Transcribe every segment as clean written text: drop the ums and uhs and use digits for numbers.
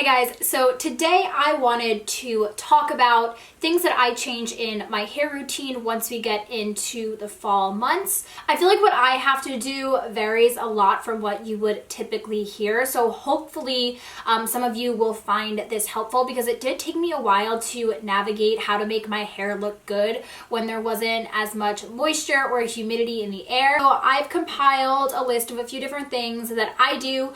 Hey guys, so today I wanted to talk about things that I change in my hair routine once we get into the fall months. I feel like what I have to do varies a lot from what you would typically hear, so hopefully some of you will find this helpful because it did take me a while to navigate how to make my hair look good when there wasn't as much moisture or humidity in the air. So I've compiled a list of a few different things that I do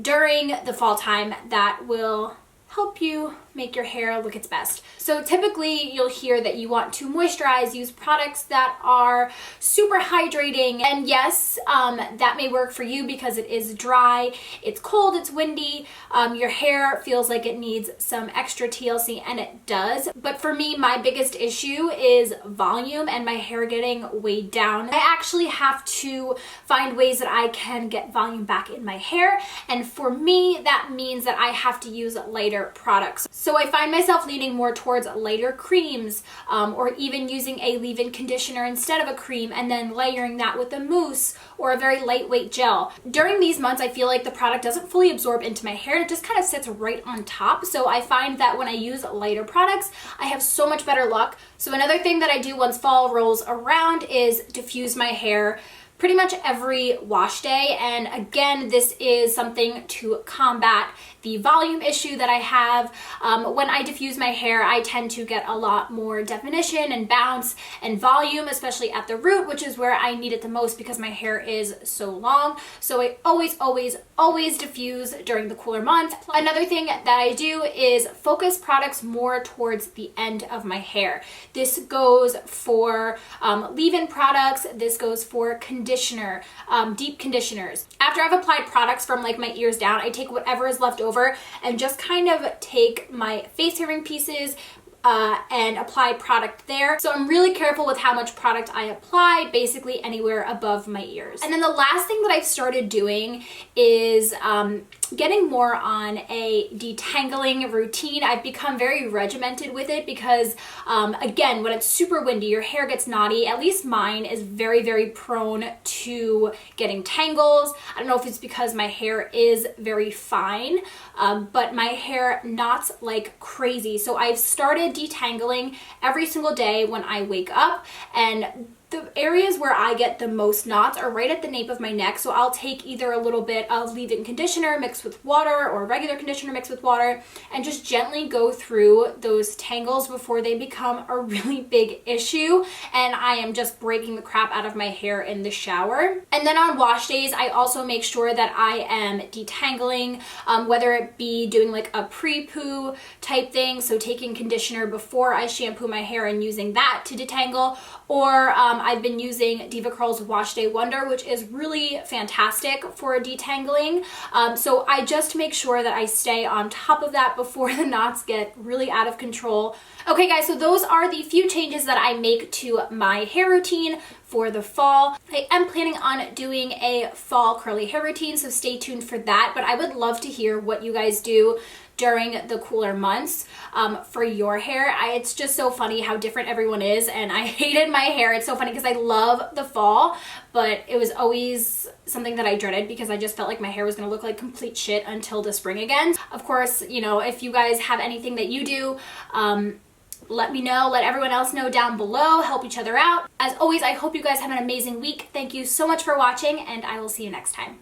during the fall time that will help you make your hair look its best. So typically you'll hear that you want to moisturize, use products that are super hydrating. And yes, that may work for you because it is dry, it's cold, it's windy, your hair feels like it needs some extra TLC, and it does. But for me, my biggest issue is volume and my hair getting weighed down. I actually have to find ways that I can get volume back in my hair. And for me, that means that I have to use lighter products. So I find myself leaning more towards lighter creams, or even using a leave-in conditioner instead of a cream and then layering that with a mousse or a very lightweight gel. During these months, I feel like the product doesn't fully absorb into my hair and it just kind of sits right on top. So I find that when I use lighter products, I have so much better luck. So another thing that I do once fall rolls around is diffuse my hair pretty much every wash day. And again, this is something to combat the volume issue that I have. When I diffuse my hair, I tend to get a lot more definition and bounce and volume, especially at the root, which is where I need it the most because my hair is so long. So I always diffuse during the cooler months. Another thing that I do is focus products more towards the end of my hair. This goes for leave-in products. This goes for conditioner, deep conditioners. After I've applied products from like my ears down, I take whatever is left over and just kind of take my face hearing pieces and apply product there. So I'm really careful with how much product I apply, basically anywhere above my ears. And then the last thing that I've started doing is getting more on a detangling routine. I've become very regimented with it because again, when it's super windy, your hair gets knotty. At least mine is very, very prone to getting tangles. I don't know if it's because my hair is very fine, but my hair knots like crazy. So I've started detangling every single day when I wake up, and the areas where I get the most knots are right at the nape of my neck. So I'll take either a little bit of leave-in conditioner mixed with water or regular conditioner mixed with water and just gently go through those tangles before they become a really big issue and I am just breaking the crap out of my hair in the shower. And then on wash days, I also make sure that I am detangling, whether it be doing like a pre-poo type thing, so taking conditioner before I shampoo my hair and using that to detangle, or I've been using DevaCurl's Wash Day Wonder, which is really fantastic for detangling. So I just make sure that I stay on top of that before the knots get really out of control. Okay guys, so those are the few changes that I make to my hair routine for the fall. I am planning on doing a fall curly hair routine, so stay tuned for that. But I would love to hear what you guys do during the cooler months for your hair. It's just so funny how different everyone is, and I hated my hair. It's so funny because I love the fall, but it was always something that I dreaded because I just felt like my hair was gonna look like complete shit until the spring again. Of course, you know, if you guys have anything that you do, let me know, let everyone else know down below, help each other out. As always, I hope you guys have an amazing week. Thank you so much for watching, and I will see you next time.